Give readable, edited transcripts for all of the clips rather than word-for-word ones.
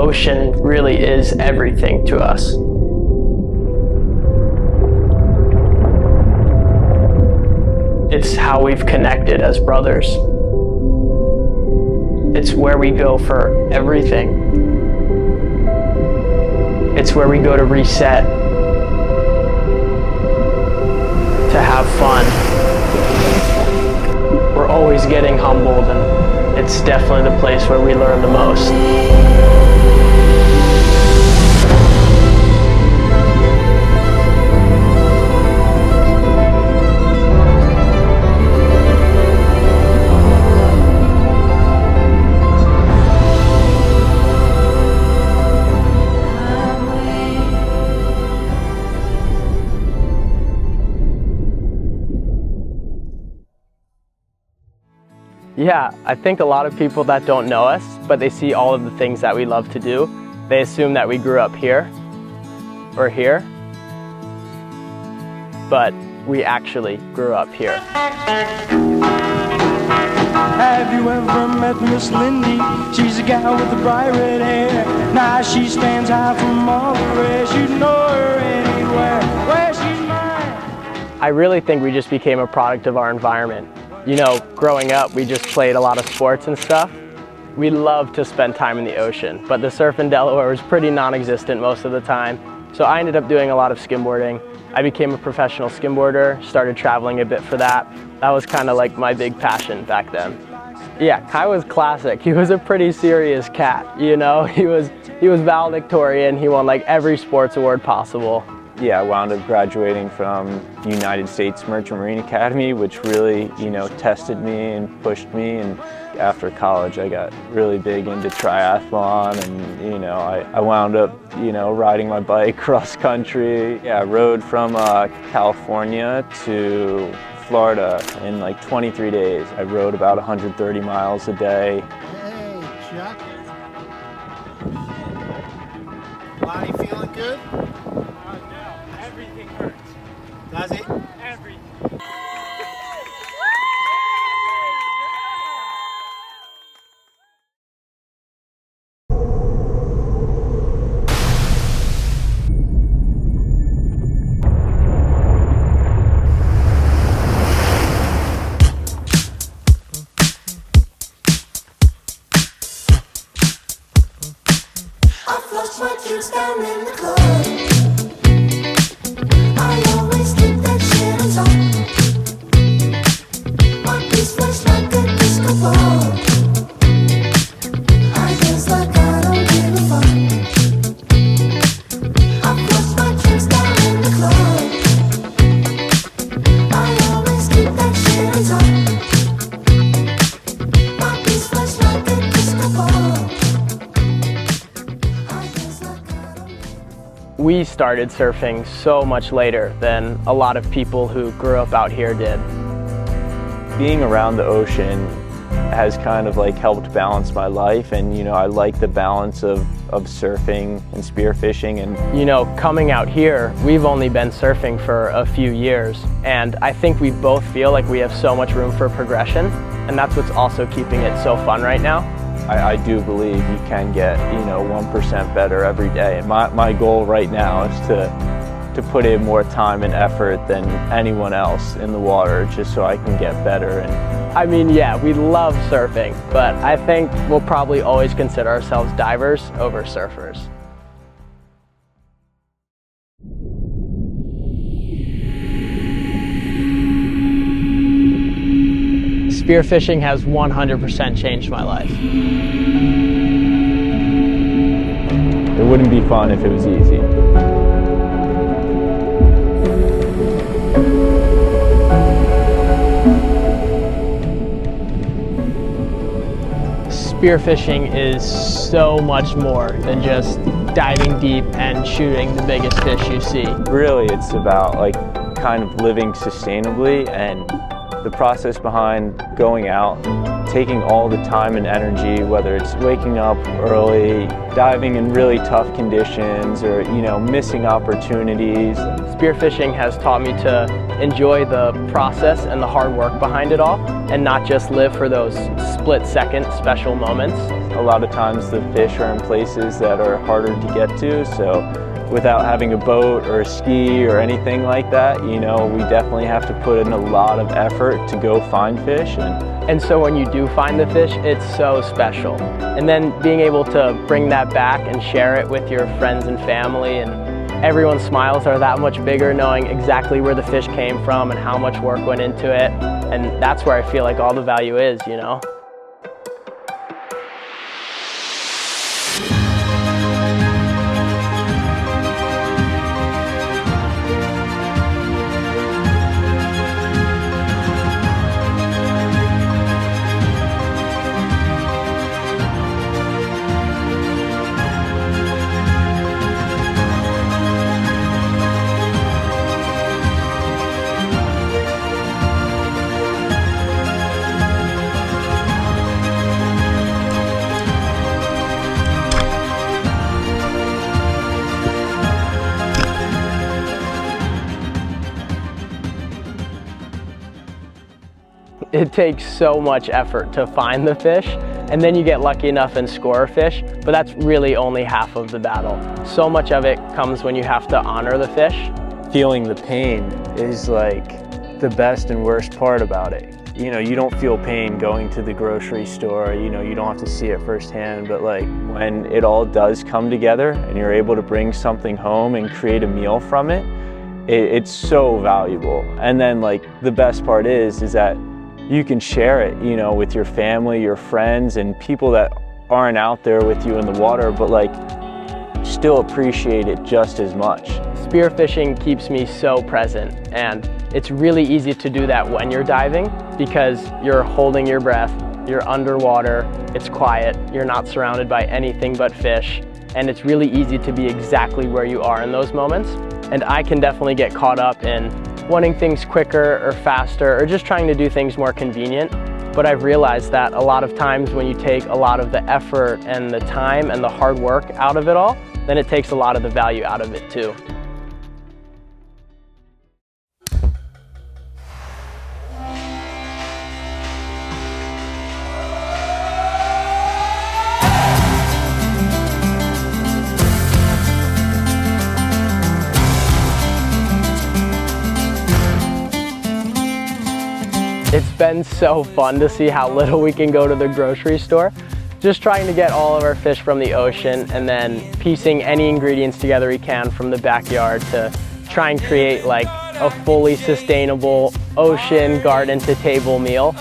ocean really is everything to us. It's how we've connected as brothers. It's where we go for everything. It's where we go to reset, to have fun. We're always getting humbled, and it's definitely the place where we learn the most. Yeah, I think a lot of people that don't know us, but they see all of the things that we love to do, they assume that we grew up here or here, but we actually grew up here. Have you ever met Miss Lindy? She's a gal with the bright red hair. Now she stands high from all the rest. You know her anywhere, where she's mine. I really think we just became a product of our environment. You know, growing up, we just played a lot of sports and stuff. We loved to spend time in the ocean, but the surf in Delaware was pretty non-existent most of the time. So I ended up doing a lot of skimboarding. I became a professional skimboarder, started traveling a bit for that. That was kind of like my big passion back then. Yeah, Kai was classic. He was a pretty serious cat, you know? He was valedictorian. He won like every sports award possible. Yeah, I wound up graduating from United States Merchant Marine Academy, which really, you know, tested me and pushed me. And after college, I got really big into triathlon, and, you know, I wound up, you know, riding my bike cross country. Yeah, I rode from California to Florida in like 23 days. I rode about 130 miles a day. Hey, Chuck. Body feeling good? Everything hurts. Does it? Everything. I flush my drinks down in the club. We started surfing so much later than a lot of people who grew up out here did. Being around the ocean has kind of like helped balance my life, and, you know, I like the balance of surfing and spearfishing. And, you know, coming out here, we've only been surfing for a few years, and I think we both feel like we have so much room for progression, and that's what's also keeping it so fun right now. I do believe you can get, you know, 1% better every day. And my goal right now is to put in more time and effort than anyone else in the water, just so I can get better. And I mean, yeah, we love surfing, but I think we'll probably always consider ourselves divers over surfers. Spearfishing has 100% changed my life. it wouldn't be fun if it was easy. Spearfishing is so much more than just diving deep and shooting the biggest fish you see. Really, it's about like kind of living sustainably, and the process behind going out, taking all the time and energy, whether it's waking up early, diving in really tough conditions, or, you know, missing opportunities. Spearfishing has taught me to enjoy the process and the hard work behind it all, and not just live for those split-second special moments. A lot of times the fish are in places that are harder to get to, so without having a boat or a ski or anything like that, you know, we definitely have to put in a lot of effort to go find fish. And so when you do find the fish, it's so special. And then being able to bring that back and share it with your friends and family, and everyone's smiles are that much bigger knowing exactly where the fish came from and how much work went into it. And that's where I feel like all the value is, you know? It takes so much effort to find the fish, and then you get lucky enough and score a fish, but that's really only half of the battle. So much of it comes when you have to honor the fish. Feeling the pain is like the best and worst part about it. You know, you don't feel pain going to the grocery store, you know, you don't have to see it firsthand, but like when it all does come together and you're able to bring something home and create a meal from it, it's so valuable. And then like the best part is that you can share it, you know, with your family, your friends, and people that aren't out there with you in the water, but like still appreciate it just as much. Spearfishing keeps me so present, and it's really easy to do that when you're diving because you're holding your breath, you're underwater, it's quiet, you're not surrounded by anything but fish, and it's really easy to be exactly where you are in those moments. And I can definitely get caught up in wanting things quicker or faster or just trying to do things more convenient. But I've realized that a lot of times when you take a lot of the effort and the time and the hard work out of it all, then it takes a lot of the value out of it too. It's been so fun to see how little we can go to the grocery store. Just trying to get all of our fish from the ocean and then piecing any ingredients together we can from the backyard to try and create like a fully sustainable ocean garden to table meal.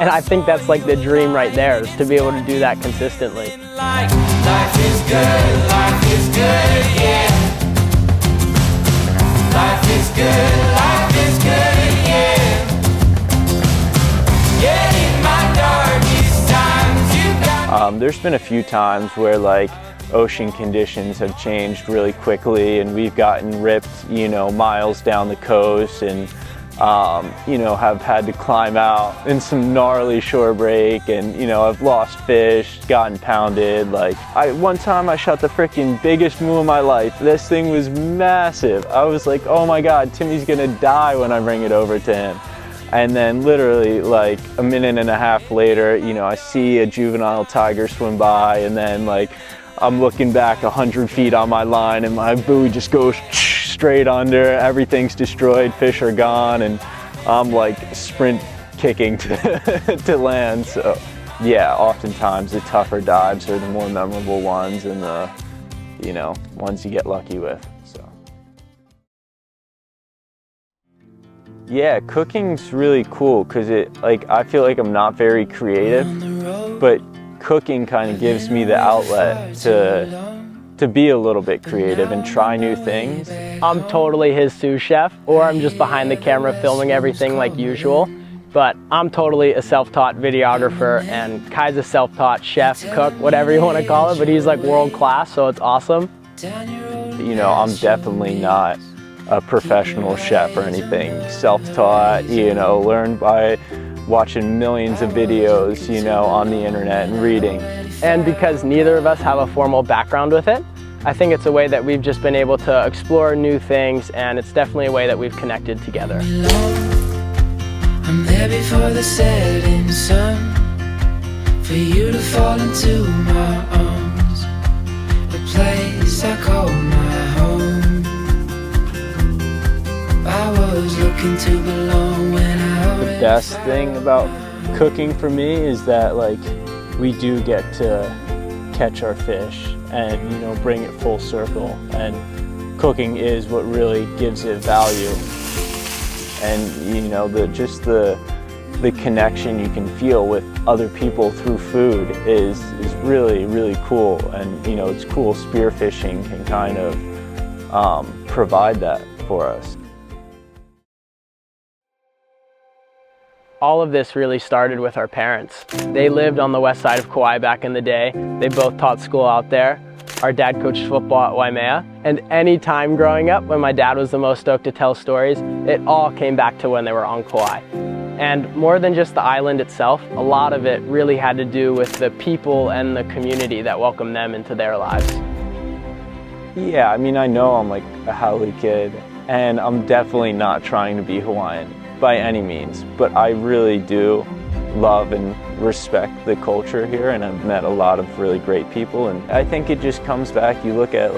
And I think that's like the dream right there, is to be able to do that consistently. Life is good, yeah. Life is good, yeah. There's been a few times where like ocean conditions have changed really quickly and we've gotten ripped, you know, miles down the coast and you know, have had to climb out in some gnarly shore break, and you know, I've lost fish, gotten pounded. Like one time I shot the freaking biggest moo of my life. This thing was massive. I was like, oh my God, Timmy's gonna die when I bring it over to him. And then literally like a minute and a half later, you know, I see a juvenile tiger swim by, and then like I'm looking back 100 feet on my line and my buoy just goes straight under, everything's destroyed, fish are gone, and I'm like sprint kicking to land. So yeah, oftentimes the tougher dives are the more memorable ones and the, you know, ones you get lucky with. Yeah, cooking's really cool because I feel like I'm not very creative, but cooking kind of gives me the outlet to be a little bit creative and try new things. I'm totally his sous chef, or I'm just behind the camera filming everything like usual, but I'm totally a self-taught videographer, and Kai's a self-taught chef, cook, whatever you want to call it, but he's like world class, so it's awesome. You know, I'm definitely not a professional chef or anything. Self-taught, you know, learned by watching millions of videos, you know, on the internet and reading. And because neither of us have a formal background with it, I think it's a way that we've just been able to explore new things, and it's definitely a way that we've connected together. I'm there before the setting sun, for you to fall into my arms, a place I call my home. I was looking to belong when I The best thing about cooking for me is that we do get to catch our fish and bring it full circle, and cooking is what really gives it value. And just the connection you can feel with other people through food is really, really cool. And it's cool spearfishing can kind of provide that for us. All of this really started with our parents. They lived on the west side of Kauai back in the day. They both taught school out there. Our dad coached football at Waimea. And any time growing up when my dad was the most stoked to tell stories, it all came back to when they were on Kauai. And more than just the island itself, a lot of it really had to do with the people and the community that welcomed them into their lives. Yeah, I mean, I know I'm a Haole kid, and I'm definitely not trying to be Hawaiian by any means, but I really do love and respect the culture here, and I've met a lot of really great people, and I think it just comes back, you look at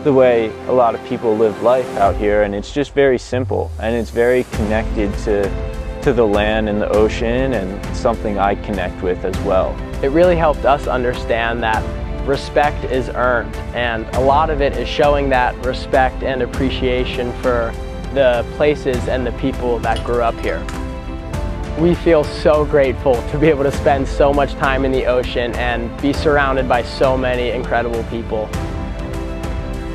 the way a lot of people live life out here, and it's just very simple, and it's very connected to the land and the ocean, and something I connect with as well. It really helped us understand that respect is earned, and a lot of it is showing that respect and appreciation for the places and the people that grew up here. We feel so grateful to be able to spend so much time in the ocean and be surrounded by so many incredible people.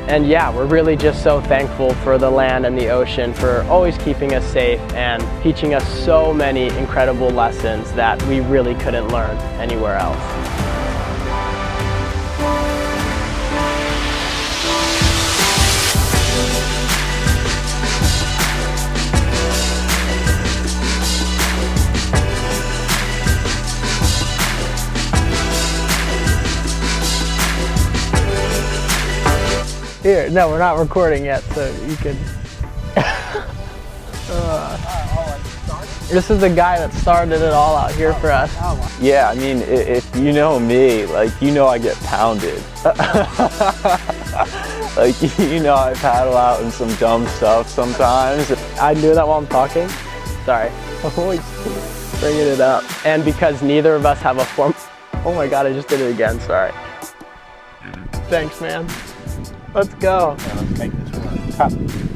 And yeah, we're really just so thankful for the land and the ocean for always keeping us safe and teaching us so many incredible lessons that we really couldn't learn anywhere else. Here, no, we're not recording yet, so you can. This is the guy that started it all out here for us. Yeah, I mean, if you know me, I get pounded. I paddle out in some dumb stuff sometimes. I do that while I'm talking. Sorry. Bringing it up. And because neither of us have a form. Oh my God, I just did it again, sorry. Thanks, man. Let's go. Let's make this work.